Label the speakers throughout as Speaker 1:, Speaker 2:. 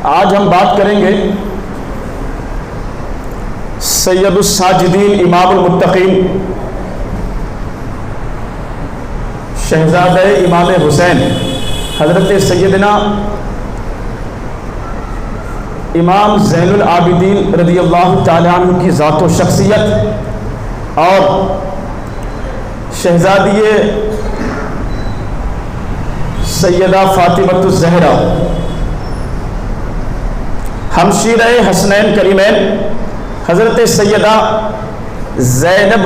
Speaker 1: آج ہم بات کریں گے سید الساجدین امام المتقین شہزادہ امام حسین حضرت سیدنا امام زین العابدین رضی اللہ تعالیٰ عنہ کی ذات و شخصیت اور شہزادی سیدہ فاطمہ الزہرا ہمشیرہ حسنین کریمین حضرت سیدہ زینب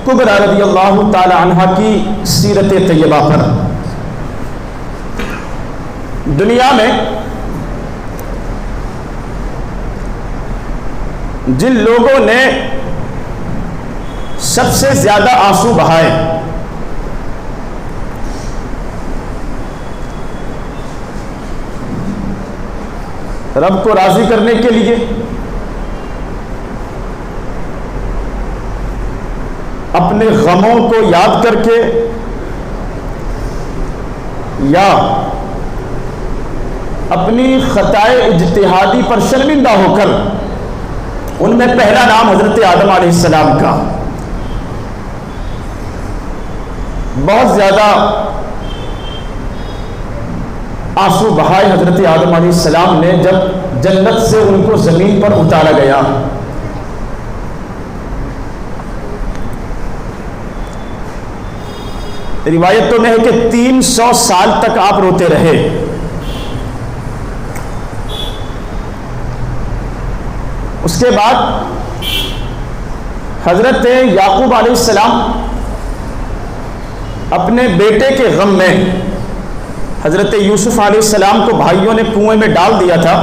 Speaker 1: کبریٰ رضی اللہ تعالی عنہ کی سیرت طیبہ پر دنیا میں جن لوگوں نے سب سے زیادہ آنسو بہائے رب کو راضی کرنے کے لیے اپنے غموں کو یاد کر کے یا اپنی خطائے اجتہادی پر شرمندہ ہو کر، ان میں پہلا نام حضرت آدم علیہ السلام کا۔ بہت زیادہ آنسو بہائے حضرت آدم علیہ السلام نے جب جنت سے ان کو زمین پر اتارا گیا۔ روایتوں میں ہے کہ 300 سال تک آپ روتے رہے۔ اس کے بعد حضرت یعقوب علیہ السلام اپنے بیٹے کے غم میں، حضرت یوسف علیہ السلام کو بھائیوں نے کنویں میں ڈال دیا تھا،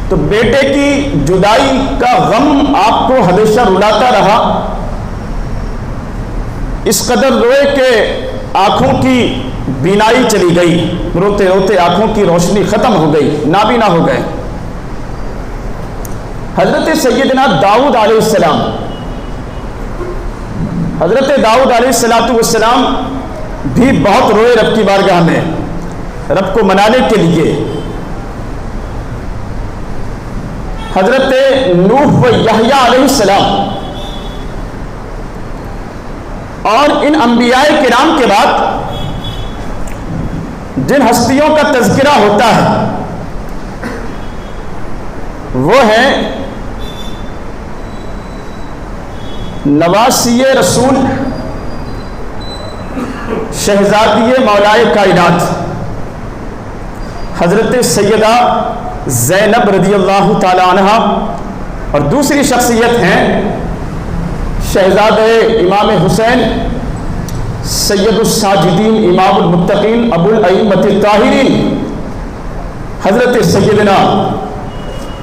Speaker 1: تو بیٹے کی جدائی کا غم آپ کو ہمیشہ رلاتا رہا۔ اس قدر روئے کہ آنکھوں کی بینائی چلی گئی، روتے روتے آنکھوں کی روشنی ختم ہو گئی، نابینا ہو گئے۔ حضرت سیدنا داؤد علیہ السلام، حضرت داؤد علیہ السلام بھی بہت روئے رب کی بارگاہ میں، رب کو منانے کے لیے۔ حضرت نوح و یحییٰ علیہ السلام اور ان انبیاء کرام کے بعد جن ہستیوں کا تذکرہ ہوتا ہے وہ ہیں نواسی رسول شہزادی مولائے کائنات حضرت سیدہ زینب رضی اللہ تعالی عنہ، اور دوسری شخصیت ہیں شہزادہ امام حسین سید الساجدین امام المتقین ابو الائمۃ الطاہرین حضرت سیدنا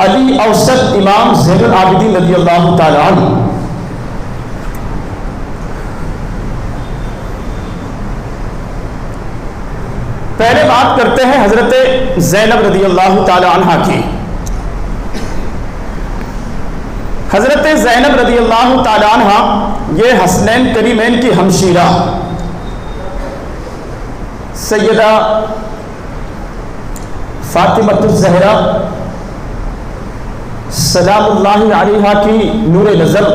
Speaker 1: علی اوسط امام زین العابدین رضی اللہ تعالی عنہ۔ پہلے بات کرتے ہیں حضرت زینب رضی اللہ تعالی عنہ کی۔ حضرت زینب رضی اللہ تعالی عنہ یہ حسنین کریمین کی ہمشیرہ سیدہ فاطمہ الزہرا سلام اللہ علیہا کی نور نظر،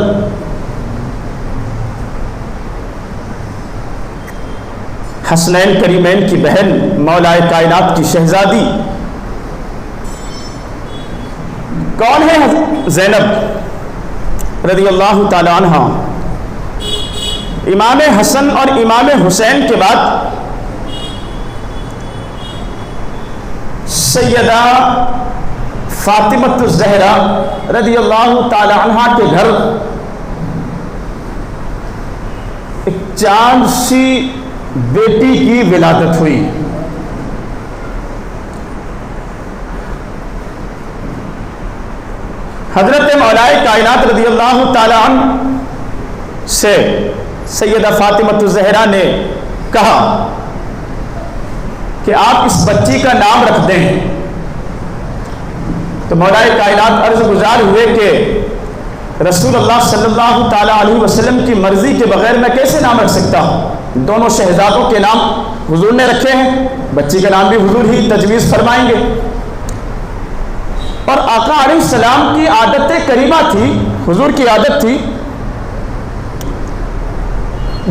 Speaker 1: حسنین کریمین کی بہن، مولائے کائنات کی شہزادی۔ کون ہے زینب رضی اللہ تعالی عنہ؟ امام حسن اور امام حسین کے بعد سیدہ فاطمہ الزہرا رضی اللہ تعالی عنہ کے گھر ایک چاند سی بیٹی کی ولادت ہوئی۔ حضرت مولائے کائنات رضی اللہ تعالی عنہ سے سیدہ فاطمہ الزہرا نے کہا کہ آپ اس بچی کا نام رکھ دیں، تو مولائے کائنات عرض گزار ہوئے کہ رسول اللہ صلی اللہ تعالی علیہ وسلم کی مرضی کے بغیر میں کیسے نام رکھ سکتا ہوں؟ دونوں شہزادوں کے نام حضور نے رکھے ہیں، بچی کا نام بھی حضور ہی تجویز فرمائیں گے۔ اور آقا علیہ السلام کی عادت کریمہ تھی، حضور کی عادت تھی،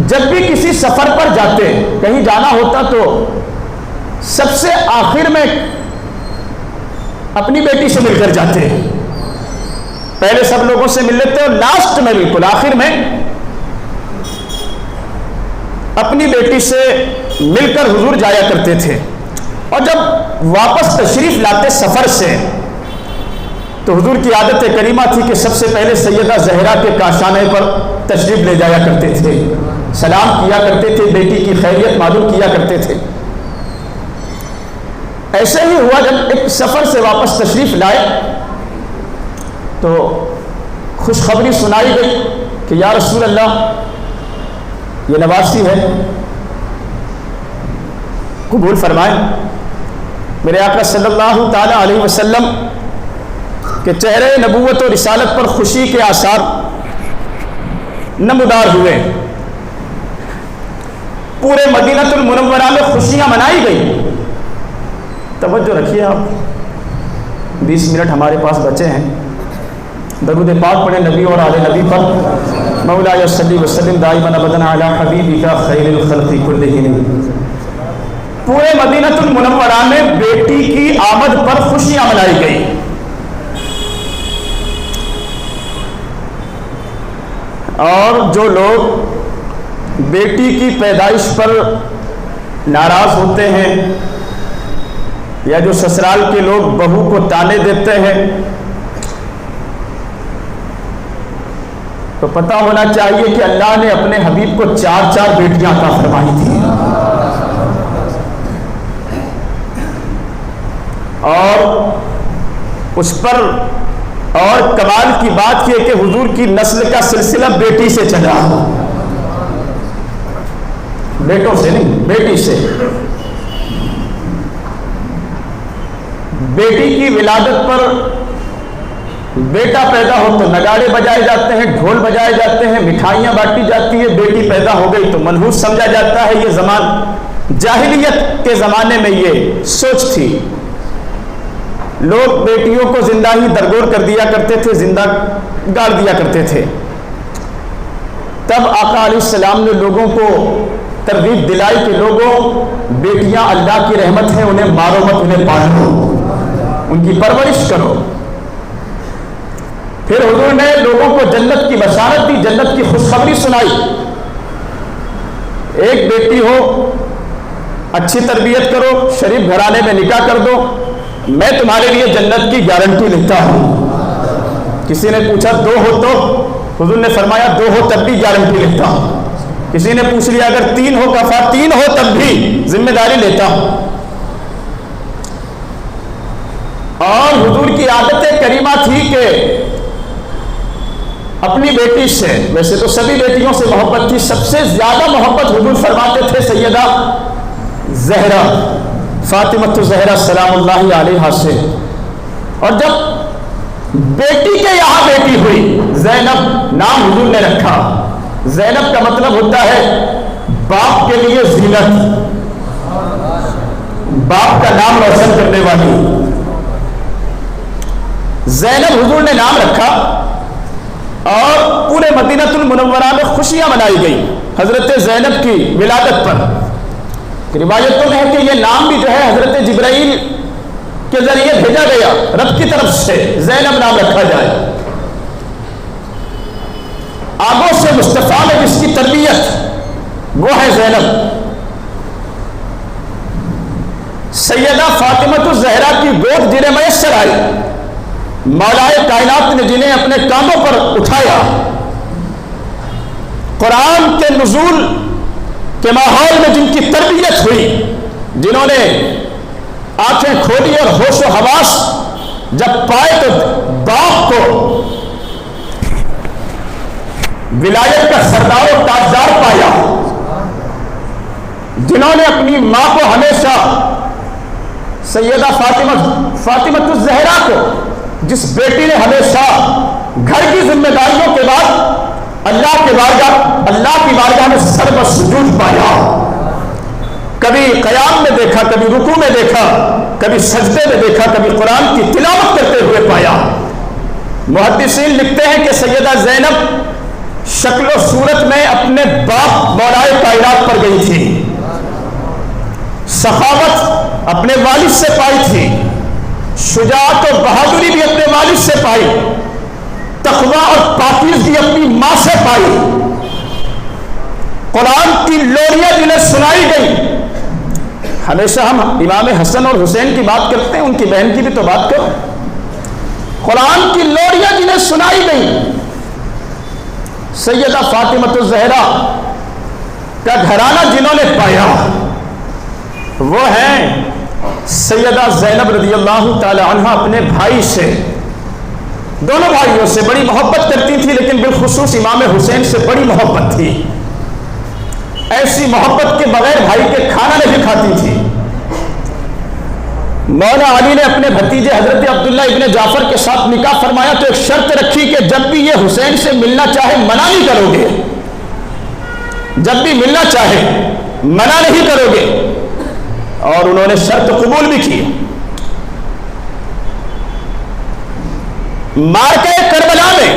Speaker 1: جب بھی کسی سفر پر جاتے، کہیں جانا ہوتا تو سب سے آخر میں اپنی بیٹی سے مل کر جاتے، پہلے سب لوگوں سے مل لیتے اور لاسٹ میں بالکل آخر میں اپنی بیٹی سے مل کر حضور جایا کرتے تھے۔ اور جب واپس تشریف لاتے سفر سے تو حضور کی عادت کریمہ تھی کہ سب سے پہلے سیدہ زہرا کے کاشانے پر تشریف لے جایا کرتے تھے، سلام کیا کرتے تھے، بیٹی کی خیریت معلوم کیا کرتے تھے۔ ایسے ہی ہوا جب ایک سفر سے واپس تشریف لائے تو خوشخبری سنائی گئی کہ یا رسول اللہ، یہ نواسی ہے، قبول فرمائیں۔ میرے آقا صلی اللہ تعالی علیہ وسلم کہ چہرے نبوت و رسالت پر خوشی کے آثار نمودار ہوئے، پورے مدینہ المنورہ میں خوشیاں منائی گئی۔ توجہ رکھیے آپ، 20 منٹ ہمارے پاس بچے ہیں، درود پاک پڑھیں نبی اور آل نبی پر۔ مولانا صلی وسلم دائما ابدا علی حبیبک خیر الخلق کلہم۔ پورے مدینہ المنورہ میں بیٹی کی آمد پر خوشیاں منائی گئی۔ اور جو لوگ بیٹی کی پیدائش پر ناراض ہوتے ہیں یا جو سسرال کے لوگ بہو کو تانے دیتے ہیں، تو پتہ ہونا چاہیے کہ اللہ نے اپنے حبیب کو 4 بیٹیاں عطا فرمائی تھیں۔ اور اس پر اور کمال کی بات یہ کہ حضور کی نسل کا سلسلہ بیٹی سے چلا، بیٹوں سے نہیں، بیٹی سے۔ بیٹی کی ولادت پر بیٹا پیدا ہو تو نگاڑے بجائے جاتے ہیں، ڈھول بجائے جاتے ہیں، مٹھائیاں بانٹی جاتی ہے۔ بیٹی پیدا ہو گئی تو منحوس سمجھا جاتا ہے۔ یہ زمان جاہلیت کے زمانے میں یہ سوچ تھی، لوگ بیٹیوں کو زندہ ہی درگور کر دیا کرتے تھے، زندہ گاڑ دیا کرتے تھے۔ تب آقا علیہ السلام نے لوگوں کو ترغیب دلائی کہ لوگوں، بیٹیاں اللہ کی رحمت ہیں، انہیں مارو مت، انہیں پالو، ان کی پرورش کرو۔ پھر حضور نے لوگوں کو جنت کی بشارت دی، جنت کی خوشخبری سنائی۔ ایک بیٹی ہو، اچھی تربیت کرو، شریف گھرانے میں نکاح کر دو، میں تمہارے لیے جنت کی گارنٹی لیتا ہوں۔ کسی نے پوچھا 2 ہو تو حضور نے فرمایا 2 ہو تب بھی گارنٹی لیتا ہوں۔ کسی نے پوچھ لیا اگر 3 ہو کفا، 3 ہو تب بھی ذمہ داری لیتا ہوں۔ اور حضور کی عادت کریمہ تھی کہ اپنی بیٹی سے، ویسے تو سبھی بیٹیوں سے محبت تھی، سب سے زیادہ محبت حضور فرماتے تھے سیدہ زہرا فاطمہ زہرا سلام اللہ علیہا سے۔ اور جب بیٹی کے یہاں بیٹی ہوئی، زینب نام حضور نے رکھا۔ زینب کا مطلب ہوتا ہے باپ کے لیے زینت، باپ کا نام روشن کرنے والی۔ زینب حضور نے نام رکھا اور پورے مدینہ المنورہ میں خوشیاں منائی گئی حضرت زینب کی ولادت پر۔ روایتوں میں ہے کہ یہ نام بھی جو ہے حضرت جبرائیل کے ذریعے بھیجا گیا رب کی طرف سے، زینب نام رکھا جائے۔ آگوں سے مصطفیٰ میں جس کی تربیت وہ ہے زینب۔ سیدہ فاطمہ الزہرا کی گود جنہیں میسر آئی، مولا کائنات نے جنہیں اپنے کاموں پر اٹھایا، قرآن کے نزول کے ماحول میں جن کی تربیت ہوئی، جنہوں نے آنکھیں کھولی اور ہوش و حواس جب پائے تو باپ کو ولایت کا سردار و تاجدار پایا، جنہوں نے اپنی ماں کو ہمیشہ سیدہ فاطمہ الزہرا کو، جس بیٹی نے ہمیشہ گھر کی ذمہ داریوں کے بعد اللہ کی بارگاہ میں سر بسجود پایا، کبھی کبھی رکوع میں دیکھا، کبھی سجدے میں دیکھا، کبھی قرآن کی تلاوت کرتے ہوئے پایا۔ محدثین لکھتے ہیں کہ سیدہ زینب شکل و صورت میں اپنے باپ مولائے کائنات پر گئی تھی، سخاوت اپنے والد سے پائی تھی، شجاعت اور بہادری بھی اپنے والد سے پائی، تقویٰ اور پاکیزگی اپنی ماں سے پائی، قرآن کی لوریاں جنہیں سنائی گئی۔ ہمیشہ ہم امام حسن اور حسین کی بات کرتے ہیں، ان کی بہن کی بھی تو بات کرو۔ قرآن کی لوریاں جنہیں سنائی گئی۔ سیدہ فاطمہ الزہرا کا گھرانہ جنہوں نے پایا وہ ہیں سیدہ زینب رضی اللہ تعالی عنہ اپنے بھائی سے، دونوں بھائیوں سے بڑی محبت کرتی تھی، لیکن بالخصوص امام حسین سے بڑی محبت تھی، ایسی محبت کے بغیر بھائی کے کھانا نہیں کھاتی تھی۔ مولا علی نے اپنے بھتیجے حضرت عبداللہ ابن جعفر کے ساتھ نکاح فرمایا تو ایک شرط رکھی کہ جب بھی یہ حسین سے ملنا چاہے منع نہیں کرو گے، جب بھی ملنا چاہے منع نہیں کرو گے، اور انہوں نے شرط قبول بھی کی۔ معرکہ کربلا میں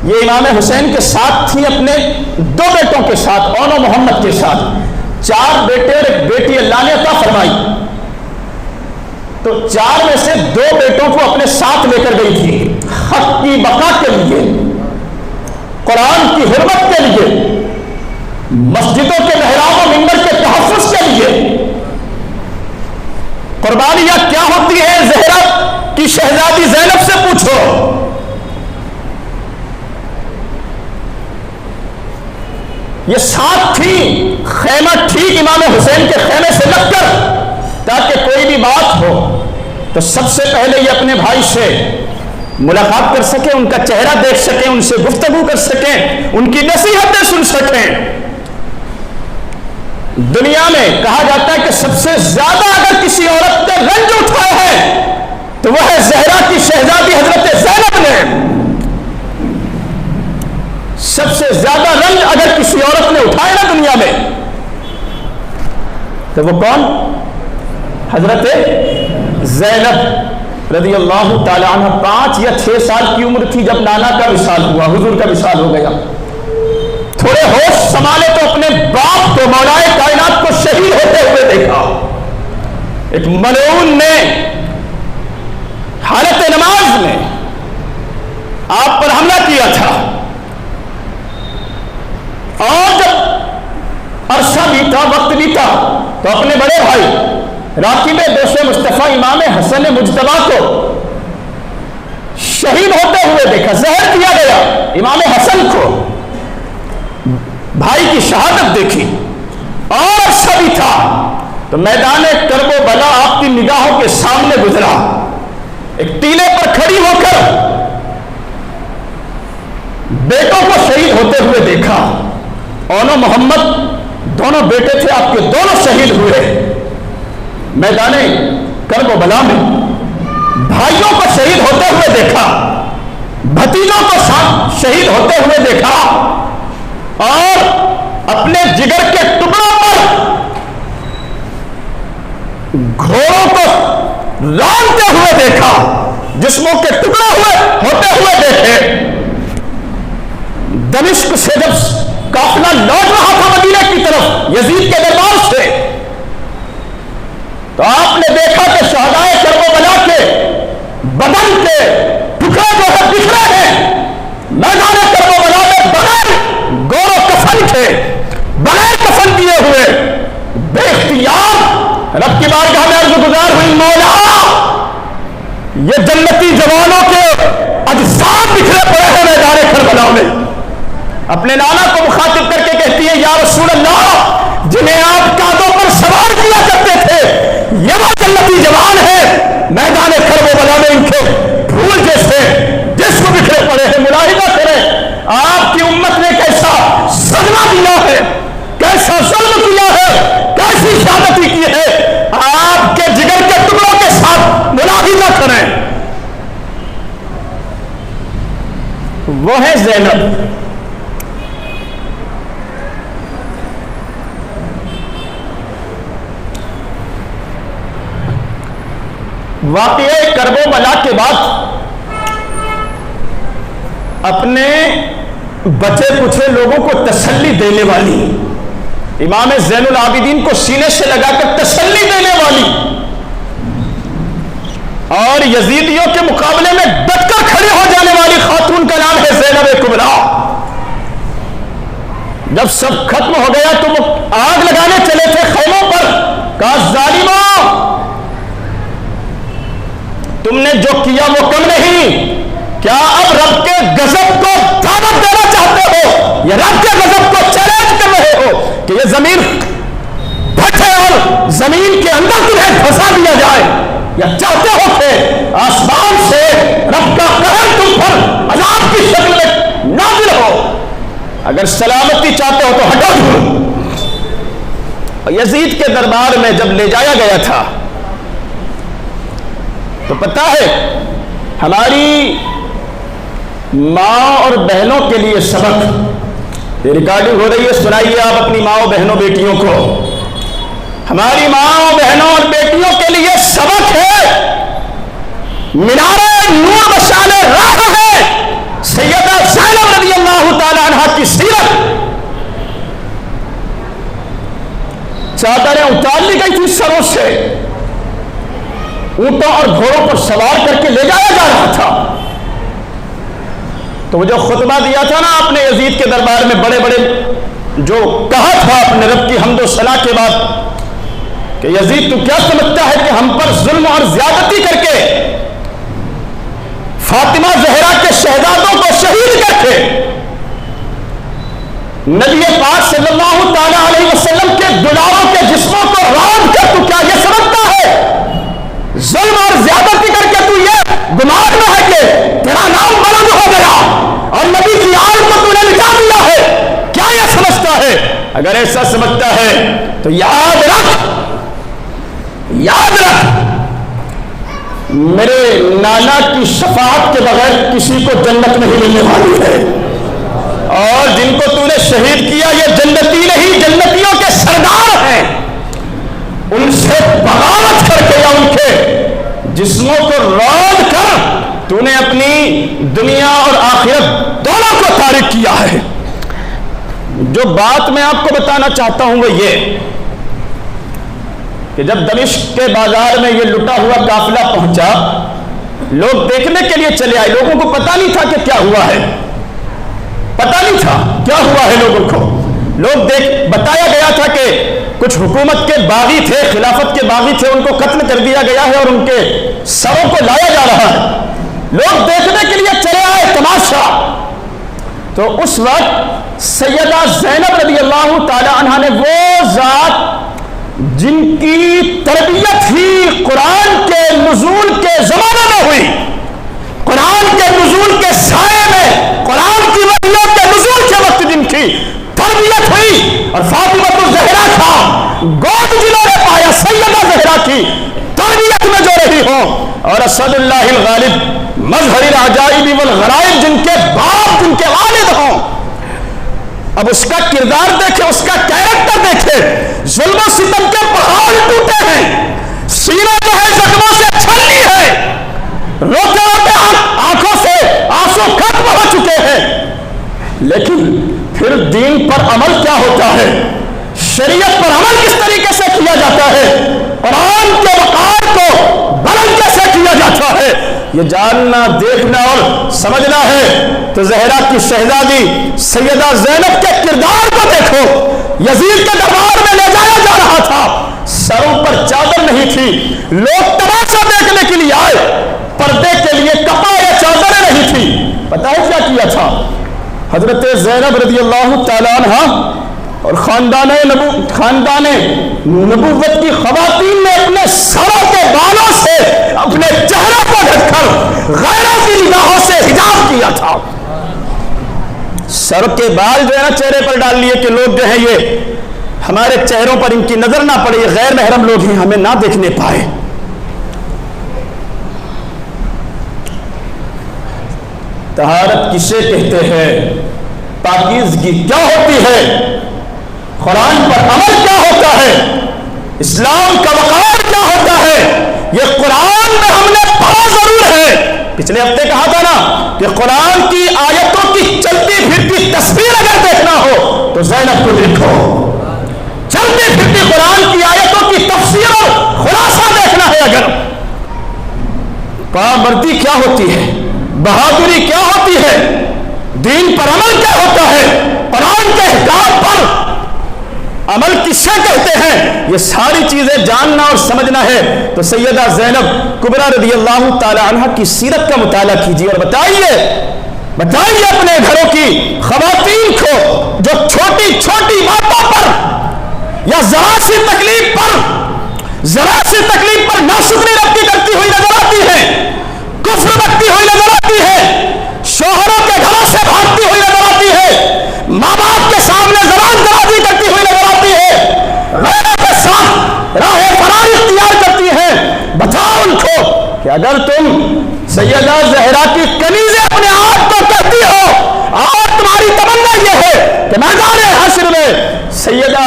Speaker 1: یہ امام حسین کے ساتھ تھی، اپنے دو بیٹوں کے ساتھ، اون و محمد کے ساتھ، 4 بیٹے اور ایک بیٹی اللہ نے عطا فرمائی، تو 4 میں سے 2 بیٹوں کو اپنے ساتھ لے کر گئی تھی، حق کی بقا کے لیے، قرآن کی حرمت کے لیے، مسجدوں کے محراب و منبر کے تحفظ کے لیے۔ قربانیاں کیا ہوتی ہیں زہرا کی شہزادی زینب سے پوچھو۔ یہ ساتھ تھی، خیمہ ٹھیک امام حسین کے خیمے سے لگ کر، تاکہ کوئی بھی بات ہو تو سب سے پہلے یہ اپنے بھائی سے ملاقات کر سکیں، ان کا چہرہ دیکھ سکیں، ان سے گفتگو کر سکیں، ان کی نصیحتیں سن سکیں۔ دنیا میں کہا جاتا ہے کہ سب سے زیادہ اگر کسی عورت نے رنج اٹھایا ہے تو وہ ہے زہرا کی شہزادی حضرت زینب نے۔ سب سے زیادہ رنج اگر کسی عورت نے اٹھایا نا دنیا میں تو وہ کون؟ حضرت زینب رضی اللہ تعالی عنہ۔ 5 یا 6 سال کی عمر تھی جب نانا کا وصال ہوا، حضور کا وصال ہو گیا۔ تھوڑے ہوش سنبھالے تو اپنے باپ کو، مولائے کائنات کو شہید ہوتے ہوئے دیکھا۔ ایک ملعون نے حالت نماز میں آپ پر حملہ کیا تھا، اور جب عرصہ بیتا، وقت بیتا، تو اپنے بڑے بھائی راکب دوست مصطفیٰ امام حسن مجتبیٰ کو شہید ہوتے ہوئے دیکھا، زہر دیا گیا امام حسن کو، بھائی کی شہادت دیکھی، اور عرصہ بھی تھا تو میدان کرب و بلا آپ کی نگاہوں کے سامنے گزرا۔ ایک ٹیلے پر کھڑی ہو کر بیٹوں کو شہید ہوتے ہوئے دیکھا۔ اون و محمد دونوں بیٹے تھے آپ کے، دونوں شہید ہوئے میدان کرب و بلا میں۔ بھائیوں کو شہید ہوتے ہوئے دیکھا، بھتیجوں کو شہید ہوتے ہوئے دیکھا، اور اپنے جگر کے ٹکڑوں پر گھوڑوں کو رانتے ہوئے دیکھا، جسموں کے ٹکڑے ہوتے ہوئے دیکھے۔ دمشق سے جب قافلہ لوٹ رہا تھا مدینہ کی طرف یزید کے دربار سے، تو آپ نے دیکھا کہ شہدائے کرب و بلا کے بدن کے ٹکڑے جو ہے بکھرے ہیں، میدان کرب و بلا میں بغیر گور و کفن کے، بغیر کفن کیے ہوئے، بے اختیار رب کی بارگاہ میں عرض گزار ہوئی، مولا یہ جنتی جوانوں کے اجساد بکھرے پڑے ہیں میدان کربلا میں۔ اپنے نانا کو مخاطب کر کے کہتی ہے، یا رسول اللہ، جنہیں آپ کانٹوں پر سوار کیا کرتے تھے یہ وہ جنتی جوان ہیں، میدان کرب و بلا میں ان کے پھول جیسے جسم بکھرے پڑے ہیں۔ ملاحظہ کریں آپ کی امت نے کیسا صدمہ دیا ہے، کیسا ظلم کیا ہے، کیسی شہادتی کی ہے، آپ کے جگر کے ٹکڑوں کے ساتھ ملاحظہ کریں۔ وہ ہے زینب۔ واقعہ کرب و بلا کے بعد اپنے بچے کچھے لوگوں کو تسلی دینے والی، امام زین العابدین کو سینے سے لگا کر تسلی دینے والی اور یزیدیوں کے مقابلے میں ڈٹ کر کھڑے ہو جانے والی خاتون کا نام ہے زینب کبریٰ۔ جب سب ختم ہو گیا تو وہ آگ لگانے چلے تھے خیموں پر، کہا ظالموں، تم نے جو کیا وہ کم نہیں، کیا اب رب کے غضب کو دعوت دینا چاہتے ہو یا رب کے غضب کو چیلنج کر رہے ہو کہ یہ زمین پھٹے اور زمین کے اندر تمہیں پھنسا دیا جائے، یا چاہتے ہو کہ آسمان سے رب کا قہر تم پر عذاب کی شکل میں نازل ہو؟ اگر سلامتی چاہتے ہو تو ہٹو دور۔ یزید کے دربار میں جب لے جایا گیا تھا تو پتہ ہے ہماری ماں اور بہنوں کے لیے سبق، یہ ریکارڈنگ ہو رہی ہے، سنائیے آپ اپنی ماں اور بہنوں بیٹیوں کو، ہماری ماں بہنوں اور بیٹیوں کے لیے سبق ہے، مینار نور بشان راہ ہے سیدہ زینب رضی اللہ تعالی عنہ کی سیرت۔ چادریں اتار لی گئی تھی سروں سے، اونٹوں اور گھوڑوں پر سوار کر کے لے جایا جا رہا تھا، تو وہ جو خطبہ دیا تھا نا آپ نے یزید کے دربار میں، بڑے بڑے جو کہا تھا اپنے رب کی حمد و ثنا کے بعد کہ یزید تو کیا سمجھتا ہے کہ ہم پر ظلم اور زیادتی کر کے فاطمہ زہرا کے شہزادوں کو شہید کر کے نبی پاک صلی اللہ تعالی علیہ وسلم کے دلاروں کے جسموں کو رونق کر تو کیا یہ سمجھتا ہے ظلم اور زیادتی کر کے تو یہ گمان نہ ہے کہ تیرا نام بلند ہو گیا اور نبی کی آل کو تو نے مٹا دیا ہے؟ کیا یہ سمجھتا ہے؟ اگر ایسا سمجھتا ہے تو یاد رکھ میرے نانا کی شفاعت کے بغیر کسی کو جنت نہیں ملنے والی ہے، اور جن کو تو نے شہید کیا یہ جنتی نہیں، جنتیوں کے سردار ہیں، ان سے بغاوت کر کے یا ان کے جسموں کو رود کر تو نے اپنی دنیا اور آخرت دونوں کو تارک کیا ہے۔ جو بات میں آپ کو بتانا چاہتا ہوں وہ یہ کہ جب دمشق کے بازار میں یہ لٹا ہوا قافلہ پہنچا، لوگ دیکھنے کے لیے چلے آئے، لوگوں کو پتہ نہیں تھا کہ کیا ہوا ہے، پتہ نہیں تھا کیا ہوا ہے لوگوں کو، بتایا گیا تھا کہ کچھ حکومت کے باغی تھے، خلافت کے باغی تھے، ان کو قتل کر دیا گیا ہے اور ان کے سروں کو لایا جا رہا ہے، لوگ دیکھنے کے لیے چلے آئے تماشا۔ تو اس وقت سیدہ زینب رضی اللہ تعالی عنہ نے، وہ ذات جن کی تربیت ہی قرآن کے نزول کے زمانے میں ہوئی، قرآن کے نزول کے سائے میں، قرآن کی وحیوں کے نزول کے وقت جن کی تربیت ہوئی، اور فاطمہ الزہرا کا گود جنہوں نے پایا، سیدہ زہرا کی تربیت میں جو رہی ہوں، اور اسد اللہ الغالب مظہر العجائب والغرائب جن کے باپ، جن کے والد ہوں، اب اس کا کردار دیکھیں، اس کا کیریکٹر دیکھیں، ظلم و ستم کے پہاڑ ٹوٹے ہیں، سینہ جو ہے زخموں سے چھلنی ہے، روتے روتے آنکھوں سے آنسو ختم ہو چکے ہیں، لیکن پھر دین پر عمل کیا ہوتا ہے، شریعت پر عمل کس طریقے سے کیا جاتا ہے، قرآن کے وقار کو بلند کیسے کیا جاتا ہے، یہ جاننا، دیکھنا اور سمجھنا ہے۔ تو زہرا کی شہزادی سیدہ زینب کے کردار کو دیکھو، یزید کے دربار میں لے جایا جا رہا تھا، سروں پر چادر نہیں تھی، لوگ تماشا دیکھنے کے لیے آئے، پردے کے لیے کپڑا یا چادریں نہیں تھی، پتہ ہے کیا کیا تھا؟ حضرت زینب رضی اللہ تعالی عنہ اور خاندان نبوت کی خواتین نے اپنے سروں کے بالوں سے اپنے چہرے کو ڈھک کر غیروں کی نگاہوں سے حجاب کیا تھا، سر کے بال جو ہے نا چہرے پر ڈال لیے کہ لوگ جو ہیں یہ ہمارے چہروں پر ان کی نظر نہ پڑے، یہ غیر محرم لوگ ہیں، ہمیں نہ دیکھنے پائے۔ طہارت کسے کہتے ہیں، پاکیزگی کیا ہوتی ہے، قرآن پر عمل کیا ہوتا ہے، اسلام کا وقار کیا ہوتا ہے، یہ قرآن میں پچھلے ہفتے کہا تھا نا کہ قرآن کی آیتوں کی چلتی پھرتی تصویر اگر دیکھنا ہو تو زینب کو دیکھو، چلتی پھرتی قرآن کی آیتوں کی تفسیر اور خلاصہ دیکھنا ہے اگر، پابندی کیا ہوتی ہے، بہادری کیا ہوتی ہے، دین پر عمل کیا ہوتا ہے، قرآن کے احکام پر عمل کسے کہتے ہیں، یہ ساری چیزیں جاننا اور سمجھنا ہے تو سیدہ زینب کبریٰ رضی اللہ تعالی عنہ کی سیرت کا مطالعہ کیجیے اور بتائیے اپنے گھروں کی خواتین کو جو چھوٹی چھوٹی باتوں پر یا ذرا سی تکلیف پر ناشکری ربطی کرتی ہوئی نظر آتی ہے، کفر رکھتی ہوئی نظر آتی ہے، شوہروں کے گھروں سے بھاگتی ہوئی نظر آتی ہے، ماں باپ کے سامنے زبان درازی کرتی ہوئی نظر آتی ہے، غیروں کے ساتھ راہ فرار اختیار کرتی ہے، بتاؤ ان کو کہ اگر تم سیدہ زہرا کی کنیزیں اپنے آپ کو کہتی ہو اور تمہاری تمنا یہ ہے کہ میدان حشر میں سیدہ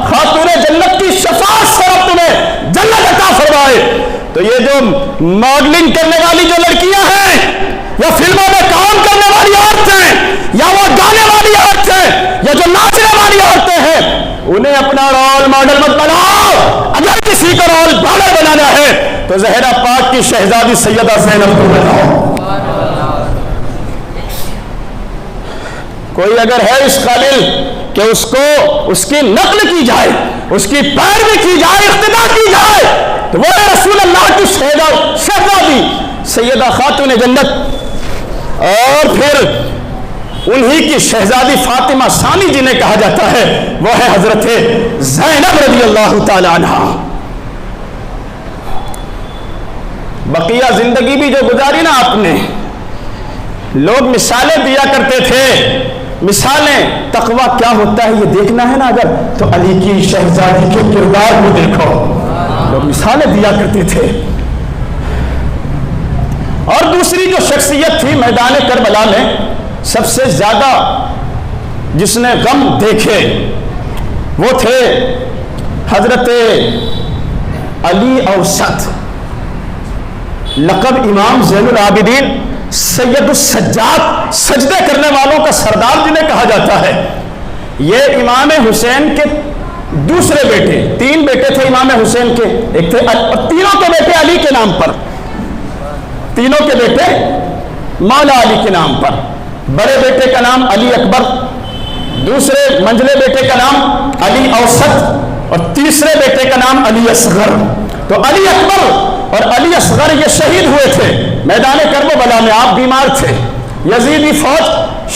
Speaker 1: خاتون جنت کی شفاعت سے رب تمہیں جنت عطا فرمائے، تو یہ جو ماڈلنگ کرنے والی جو لڑکیاں ہیں یا فلموں میں کام کرنے والی عورتیں یا وہ گانے والی عورتیں یا جو ناچنے والی عورتیں ہیں انہیں اپنا رول ماڈل مت بناؤ، اگر کسی کو رول ماڈل بنانا ہے تو زہرا پاک کی شہزادی سیدہ زینب کو بناؤ۔ کوئی اگر ہے اس قابل کہ اس کی نقل کی جائے، اس کی پیروی کی جائے، اقتدا کی جائے تو وہ رسول اللہ کی شہزادی سیدہ خاتون جنت اور پھر انہی کی شہزادی فاطمہ ثانی جنہیں کہا جاتا ہے وہ ہے حضرت زینب رضی اللہ تعالی عنہ۔ بقیہ زندگی بھی جو گزاری نا آپ نے، لوگ مثالیں دیا کرتے تھے، مثالیں تقویٰ کیا ہوتا ہے یہ دیکھنا ہے نا اگر تو علی کی شہزادی کے کردار کو دیکھو، لوگ مثالیں دیا کرتے تھے۔ اور دوسری جو شخصیت تھی میدان کربلا میں سب سے زیادہ جس نے غم دیکھے وہ تھے حضرت علی اوسط، لقب امام زین العابدین، سید السجاد، سجدے کرنے والوں کا سردار جنہیں کہا جاتا ہے۔ یہ امام حسین کے دوسرے بیٹے، 3 بیٹے تھے امام حسین کے، ایک تھے تینوں کے بیٹے علی کے نام پر، تینوں کے بیٹے مولا علی کے نام پر، بڑے بیٹے کا نام علی اکبر، دوسرے منجلے بیٹے کا نام علی اوسط اور تیسرے بیٹے کا نام علی اصغر۔ تو علی اکبر اور علی اصغر یہ شہید ہوئے تھے میدان کربلا میں، آپ بیمار تھے، یزیدی فوج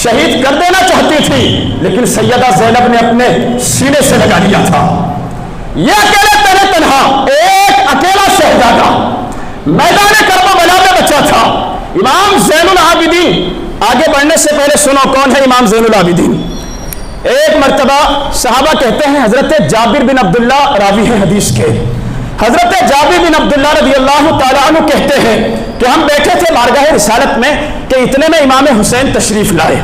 Speaker 1: شہید کر دینا چاہتی تھی لیکن سیدہ زینب نے اپنے سینے سے لگا لیا تھا۔ یہ اکیلے تنہا ایک اکیلا شہزادہ میدان کربلا میں بچا تھا۔ امام زین العابدین، آگے بڑھنے سے پہلے سنو کون ہے امام زین العابدین۔ ایک مرتبہ صحابہ کہتے ہیں حضرت جابر بن عبداللہ راوی ہے حدیث کے، حضرت جابر بن عبداللہ رضی اللہ تعالیٰ عنہ کہتے ہیں کہ ہم بیٹھے تھے بارگاہ رسالت میں کہ اتنے میں امام حسین تشریف لائے۔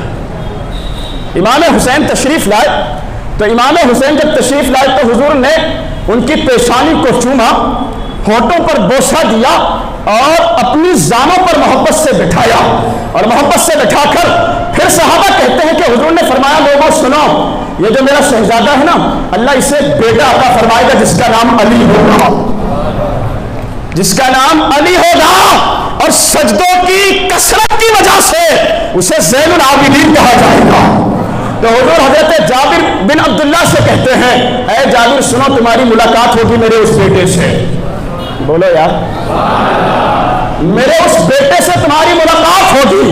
Speaker 1: امام حسین تشریف لائے تو امام حسین جب تشریف لائے تو حضور نے ان کی پیشانی کو چوما، ہونٹوں پر بوسہ دیا اور اپنی زانوں پر محبت سے بٹھایا، اور محبت سے بٹھا کر پھر صحابہ کہتے ہیں کہ حضور نے فرمایا لوگوں سنو، یہ جو میرا شہزادہ ہے نا اللہ اسے بیٹا عطا فرمائے گا جس کا نام علی ہوگا، جس کا نام علی ہوگا، اور سجدوں کی کثرت کی وجہ سے اسے زین العابدین کہا جائے گا۔ تو حضور حضرت جابر بن عبداللہ سے کہتے ہیں اے جابر سنو تمہاری ملاقات ہوگی میرے اس بیٹے سے، بولو یار، میرے اس بیٹے سے تمہاری ملاقات ہوگی،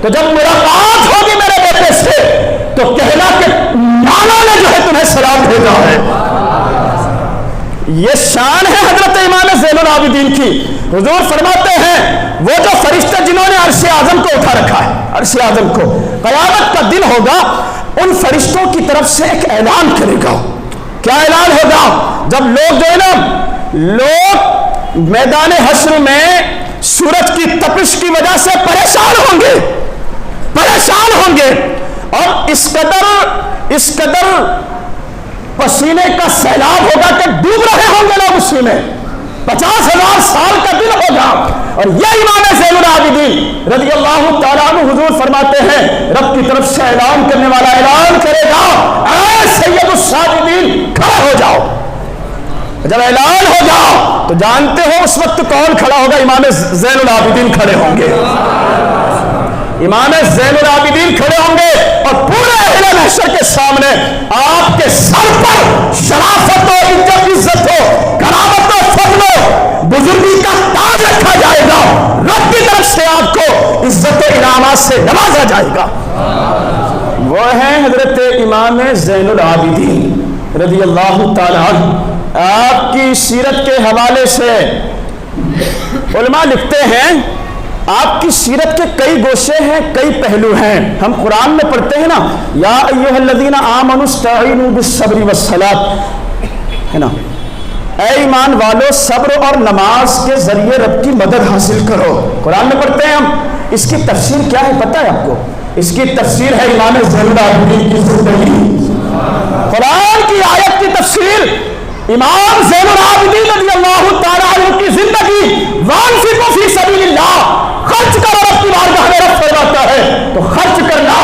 Speaker 1: تو جب ملاقات ہوگی میرے بیٹے سے تو کہنا کہ مولا نے جو ہے تمہیں سلام بھیجا ہے۔ یہ شان ہے حضرت امام زین العابدین کی۔ حضور فرماتے ہیں وہ جو فرشتے جنہوں نے عرش اعظم کو اٹھا رکھا ہے، عرش اعظم کو، قیامت کا دن ہوگا ان فرشتوں کی طرف سے ایک اعلان کرے گا۔ کیا اعلان ہوگا؟ جب لوگ جو ہے نا لوگ میدان حشر میں سورج کی تپش کی وجہ سے پریشان ہوں گے اور اس قدر پسینے کا سیلاب ہوگا کہ ڈوب رہے ہوں گے لوگ اسی میں، 50,000 سال کا دن ہوگا. اور یہ امام زین العابدین رضی اللہ تعالیٰ عنہ حضور فرماتے ہیں رب کی طرف سے اعلان کرنے والا اعلان کرے گا اے سید الساجدین کھڑے ہو جاؤ. جب اعلان ہوگا تو جانتے ہو اس وقت کون کھڑا ہوگا؟ امام زین العابدین کھڑے ہوں گے. امام زین العابدین کھڑے ہوں گے اور پورے اہل محشر کے سامنے آپ کے سر پر شرافت و عزت و کرامت و فضل و بزرگی کا تاج رکھا جائے گا. رب کی طرف سے آپ کو عزت و انعامات سے نوازا جائے گا. وہ ہیں حضرت امام زین العابدین رضی اللہ تعالیٰ عنہ. آپ کی سیرت کے حوالے سے علماء لکھتے ہیں آپ کی سیرت کے کئی گوشے ہیں، کئی پہلو ہیں. ہم قرآن میں پڑھتے ہیں نا یا ایھا الذین آمنوا استعینوا بالصبر والصلاۃ، ہے نا، اے ایمان والو صبر اور نماز کے ذریعے رب کی مدد حاصل کرو. قرآن میں پڑھتے ہیں ہم. اس کی تفسیر کیا ہے پتہ ہے آپ کو؟ اس کی تفسیر ہے امام زین العابدین کی زندگی. قرآن کی آیت کی تفسیر امام زین العابدین رضی اللہ تعالیٰ عنہ کی زندگی. وانفقوا فی سبیل اللہ، خرچ کرو رب کی بارگاہ میں. رب فرماتا ہے تو خرچ کرنا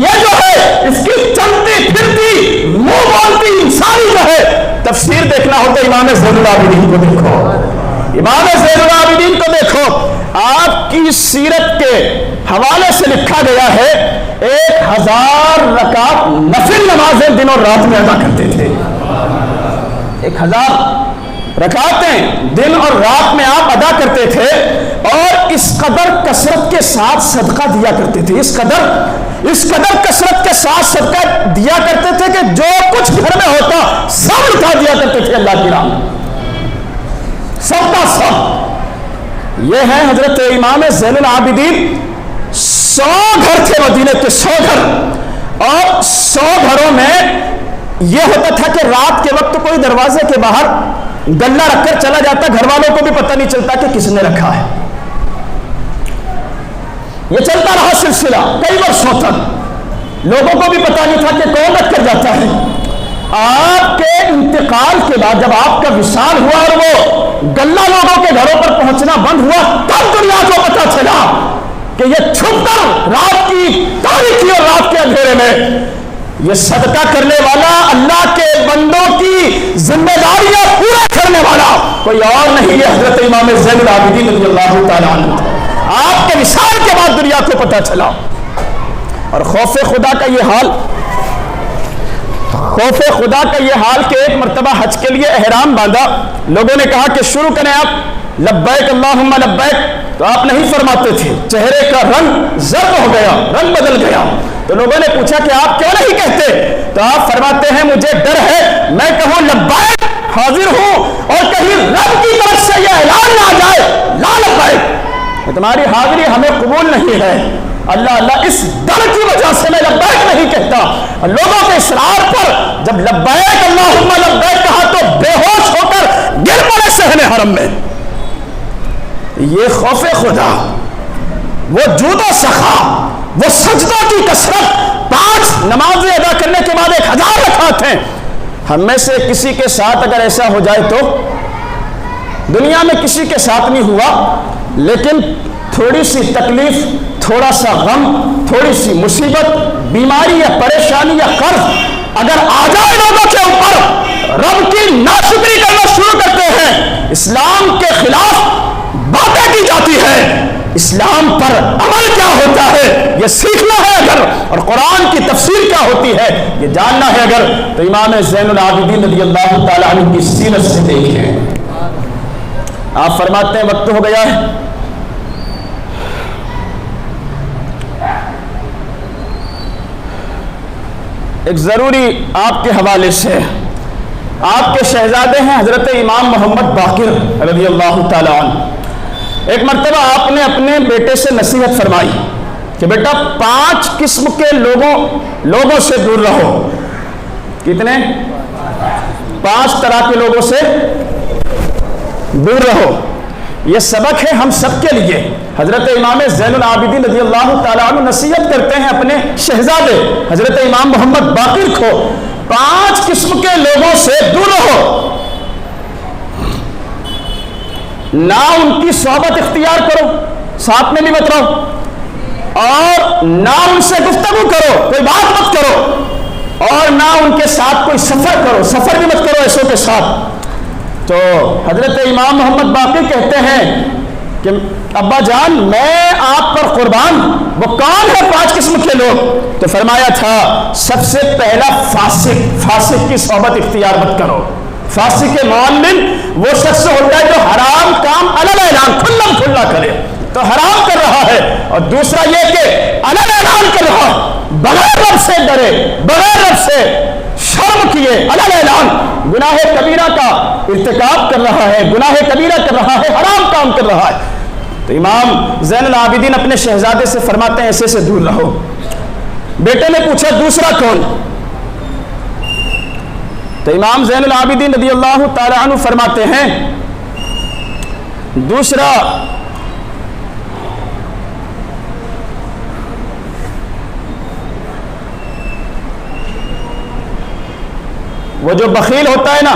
Speaker 1: یہ جو ہے اس کی چلتی پھرتی منہ بولتی انسانی جو ہے تفسیر دیکھنا ہو تو امام زین العابدین کو دیکھو. امام زین العابدین کو دیکھو. آپ کی سیرت کے حوالے سے لکھا گیا ہے 1000 رکعت نفل نمازیں دن اور رات میں ادا کرتے تھے. 1000 رکعتیں دن اور رات میں آپ ادا کرتے تھے اور اس قدر کثرت کے ساتھ صدقہ دیا کرتے تھے. اس قدر کثرت کے ساتھ صدقہ دیا کرتے تھے کہ جو کچھ گھر میں ہوتا سب اٹھا دیا کرتے تھے اللہ کی راہ میں. سب کا سب. یہ ہے حضرت امام زین العابدین. 100 گھر تھے مدینے کے، 100 گھر، اور 100 گھروں میں یہ ہوتا تھا کہ رات کے وقت کوئی دروازے کے باہر گلہ رکھ کر چلا جاتا، گھر والوں کو بھی پتہ نہیں چلتا کہ کس نے رکھا ہے. یہ چلتا رہا سلسلہ کئی برسوں تک. لوگوں کو بھی پتہ نہیں تھا کہ کون رکھ کر جاتا ہے. آپ کے انتقال کے بعد جب آپ کا وصال ہوا اور وہ گلہ لوگوں کے گھروں پر پہنچنا بند ہوا تب دنیا کو پتہ چلا کہ یہ چھپ کر رات کی تاریکی اور رات کے اندھیرے میں یہ صدقہ کرنے والا، اللہ کے بندوں کی ذمہ داریاں پورا کرنے والا کوئی اور نہیں ہے حضرت امام زین العابدین رضی اللہ تعالیٰ عنہ. آپ کے وصال کے بعد دنیا کو پتہ چلا. اور خوف خدا کا یہ حال، خوف خدا کا یہ حال کہ ایک مرتبہ حج کے لیے احرام باندھا. لوگوں نے کہا کہ شروع کریں آپ، لبیک اللہم لبیک، تو آپ نہیں فرماتے تھے. چہرے کا رنگ زرد ہو گیا، رنگ بدل گیا. تو لوگوں نے پوچھا کہ آپ کیوں نہیں کہتے؟ تو آپ فرماتے ہیں مجھے ڈر ہے میں کہوں لبیک حاضر ہوں اور کہیں رب کی طرف سے یہ اعلان نہ آ جائے لا لبیک، تمہاری حاضری ہمیں قبول نہیں ہے. اللہ اللہ، اس ڈر کی وجہ سے میں لبیک نہیں کہتا. لوگوں کے اصرار پر جب لبیک اللہم لبیک کہا تو بے ہوش ہو کر گر پڑے صحن حرم میں. یہ خوف خدا، وہ جود و سخا، وہ سجدوں کی کثرت، 5 نمازیں ادا کرنے کے بعد 1000 رکعت ہیں. ہم میں سے کسی کے ساتھ اگر ایسا ہو جائے تو دنیا میں کسی کے ساتھ نہیں ہوا، لیکن تھوڑی سی تکلیف، تھوڑا سا غم، تھوڑی سی مصیبت، بیماری یا پریشانی یا قرض اگر آ جائے لوگوں کے اوپر، رب کی ناشکری کرنا شروع کرتے ہیں. اسلام کے خلاف باتیں کی جاتی ہے. اسلام پر عمل کیا ہوتا ہے یہ سیکھنا ہے اگر، اور قرآن کی تفسیر کیا ہوتی ہے یہ جاننا ہے اگر، تو امام زین العابدین رضی اللہ تعالیٰ عنہ کی سیرت سے دیکھیں. آپ فرماتے ہیں وقت ہو گیا ہے. ایک ضروری آپ کے حوالے سے، آپ کے شہزادے ہیں حضرت امام محمد باقر رضی اللہ تعالیٰ عنہ. ایک مرتبہ آپ نے اپنے بیٹے سے نصیحت فرمائی کہ بیٹا 5 قسم کے لوگوں سے دور رہو. کتنے؟ 5 طرح کے لوگوں سے دور رہو. یہ سبق ہے ہم سب کے لیے. حضرت امام زین العابدین رضی اللہ تعالیٰ عنہ نصیحت کرتے ہیں اپنے شہزادے حضرت امام محمد باقر کو، 5 قسم کے لوگوں سے دور رہو. نہ ان کی صحبت اختیار کرو، ساتھ میں بھی مت رہو، اور نہ ان سے گفتگو کرو، کوئی بات مت کرو، اور نہ ان کے ساتھ کوئی سفر کرو، سفر بھی مت کرو ایسوں کے ساتھ۔ تو حضرت امام محمد باقر کہتے ہیں کہ ابا جان میں آپ پر قربان، وہ کون ہے 5 قسم کے لوگ؟ تو فرمایا تھا سب سے پہلا فاسق کی صحبت اختیار مت کرو۔ فاسق معلم وہ شخص ہوتا ہے جو حرام کام علل اعلان کھلم کھلا کرے، تو حرام کر رہا ہے، اور دوسرا یہ کہ علل اعلان کر رہا، بغیر رب سے ڈرے، بغیر رب سے شرم کیے علل اعلان گناہ کبیرہ کا ارتکاب کر رہا ہے، گناہ کبیرہ کر رہا ہے، حرام کام کر رہا ہے۔ تو امام زین العابدین اپنے شہزادے سے فرماتے ہیں ایسے سے دور رہو۔ بیٹے نے پوچھا دوسرا کون؟ تو امام زین العابدین رضی اللہ تعالی عنہ فرماتے ہیں دوسرا وہ جو بخیل ہوتا ہے نا،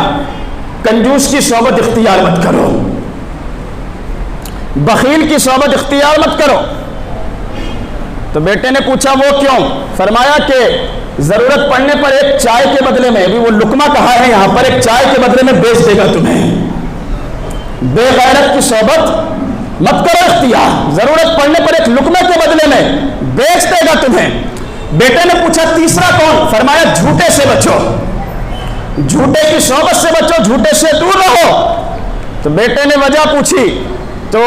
Speaker 1: کنجوس کی صحبت اختیار مت کرو، بخیل کی صحبت اختیار مت کرو۔ تو بیٹے نے پوچھا وہ کیوں؟ فرمایا کہ ضرورت پڑنے پر ایک چائے کے بدلے میں، ابھی وہ لقمہ کہا ہے یہاں پر، ایک چائے کے بدلے میں بیچ دے گا تمہیں۔ بے غیرت کی صحبت مت کرو اختیار، ضرورت پڑنے پر ایک لقمے کے بدلے میں بیچ دے گا تمہیں۔ بیٹے نے پوچھا تیسرا کون؟ فرمایا جھوٹے سے بچو، جھوٹے کی صحبت سے بچو، جھوٹے سے دور رہو۔ تو بیٹے نے وجہ پوچھی تو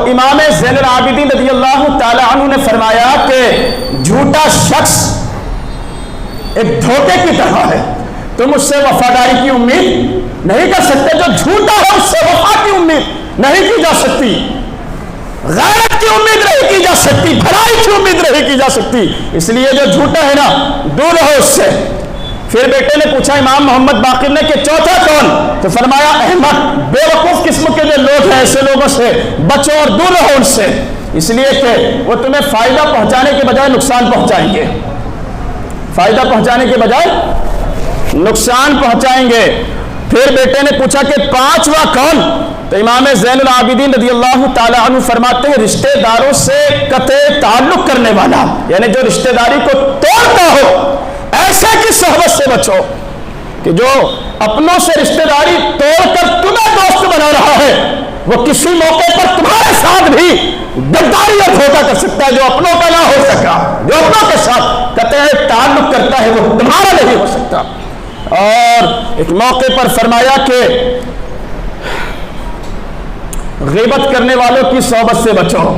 Speaker 1: امام زین العابدین رضی اللہ تعالی عنہ نے فرمایا کہ جھوٹا شخص ایک دھوکے کی طرح ہے، تم اس سے وفاداری کی امید نہیں کر سکتے، جو جھوٹا ہے اس سے وفا کی امید نہیں کی جا سکتی، غیرت کی امید نہیں کی جا سکتی، بھلائی کی امید نہیں کی جا سکتی، اس لیے جو جھوٹا ہے نا دور رہو اس سے۔ پھر بیٹے نے پوچھا امام محمد باقر نے کہ چوتھا کون؟ تو فرمایا احمد، بے وقوف قسم کے جو لوگ ہیں ایسے لوگوں سے بچو اور دور رہو ان سے، اس لیے کہ وہ تمہیں فائدہ پہنچانے کے بجائے نقصان پہنچائیں گے، فائدہ پہنچانے کے بجائے نقصان پہنچائیں گے۔ پھر بیٹے نے پوچھا کہ پانچواں کون؟ تو امام زین العابدین رضی اللہ تعالی عنہ فرماتے ہیں رشتہ داروں سے قطع تعلق کرنے والا، یعنی جو رشتہ داری کو توڑتا ہو ایسے کی صحبت سے بچو، کہ جو اپنوں سے رشتہ داری توڑ کر تمہیں دوست بنا رہا ہے، وہ کسی موقع پر تمہارے ساتھ بھی غداری اور دھوکہ کر سکتا ہے، جو اپنوں کا نہ ہو سکا، جو اپنوں کے ساتھ قطع تعلق کرتا ہے وہ تمہارا نہیں ہو سکتا۔ اور ایک موقع پر فرمایا کہ غیبت کرنے والوں کی صحبت سے بچو،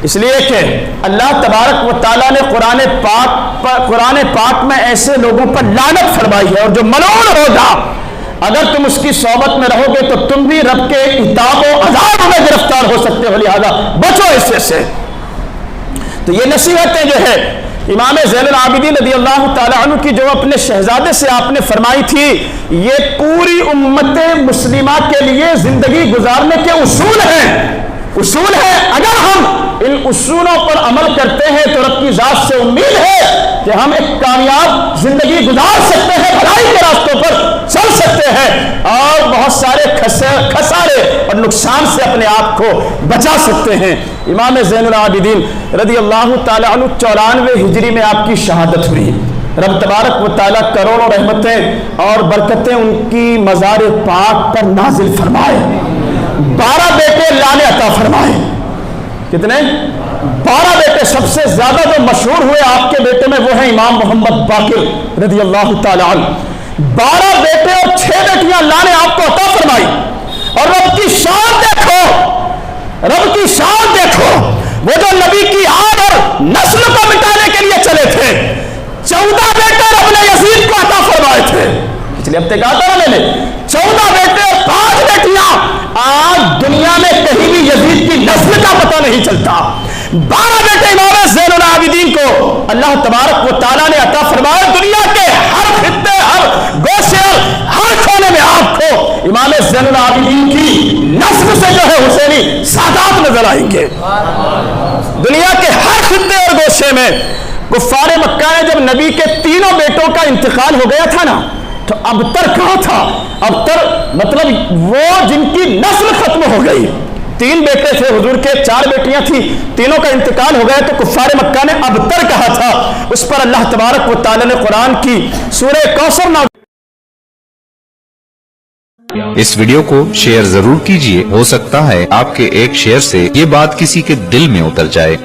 Speaker 1: اس لیے کہ اللہ تبارک و تعالیٰ نے قرآن پاک میں ایسے لوگوں پر لعنت فرمائی ہے، اور جو ملعون ہوگا اگر تم اس کی صحبت میں رہو گے تو تم بھی رب کے عتاب و عذاب میں گرفتار ہو سکتے ہو، لہذا بچو ایسے سے۔ تو یہ نصیحتیں جو ہے امام زین العابدین رضی اللہ تعالی عنہ کی جو اپنے شہزادے سے آپ نے فرمائی تھی، یہ پوری امت مسلمہ کے لیے زندگی گزارنے کے اصول ہیں، اصول ہے۔ اگر ہم ان اصولوں پر عمل کرتے ہیں تو رب کی ذات سے امید ہے کہ ہم ایک کامیاب زندگی گزار سکتے ہیں، بھلائی کے راستوں پر چل سکتے ہیں، اور بہت سارے خسارے اور نقصان سے اپنے آپ کو بچا سکتے ہیں۔ امام زین العابدین رضی اللہ تعالی عنہ 94 ہجری میں آپ کی شہادت ہوئی۔ رب تبارک و تعالیٰ کروڑوں رحمتیں اور برکتیں ان کی مزار پاک پر نازل فرمائے۔ 12 بیٹے اللہ نے عطا فرمائے۔ کتنے؟ 12 بیٹے۔ سب سے زیادہ جو مشہور ہوئے آپ کے بیٹے میں وہ ہیں امام محمد باقر رضی اللہ تعالی عنہ۔ 12 بیٹے اور 6 بیٹیاں اللہ نے آپ کو عطا فرمائی، اور رب کی شان دیکھو، رب کی شان دیکھو، وہ جو نبی کی آل اور نسل کو مٹانے کے لیے چلے تھے، 14 بیٹے رب نے یزید کو عطا فرمائے تھے، اس لیے اب تک آتا نا میں نے 14 بیٹے اور 5 بیٹیاں۔ آج دنیا میں کہیں بھی یزید کی نسل کا پتہ نہیں چلتا۔ 12 بیٹے امام زین العابدین کو اللہ تبارک و تعالیٰ نے عطا فرمایا۔ دنیا کے ہر خطے، ہر گوشے، ہر کونے میں آپ کو امام زین العابدین کی نسل سے جو ہے حسینی سادات نظر آئیں گے۔ دنیا کے ہر خطے اور گوشے میں کفار مکہ نے جب نبی کے 3 بیٹوں کا انتقال ہو گیا تھا نا، تو ابتر کہا تھا؟ ابتر مطلب وہ جن کی نسل ختم ہو گئی. 3 بیٹے تھے حضور کے، 4 بیٹیاں تھیں، تینوں کا انتقال ہو گیا تو کفار مکہ نے ابتر کہا تھا. اس پر اللہ تبارک و تعالی نے قرآن کی سورہ کوثر نازل.
Speaker 2: اس ویڈیو کو شیئر ضرور کیجئے، ہو سکتا ہے آپ کے ایک شیئر سے یہ بات کسی کے دل میں اتر جائے.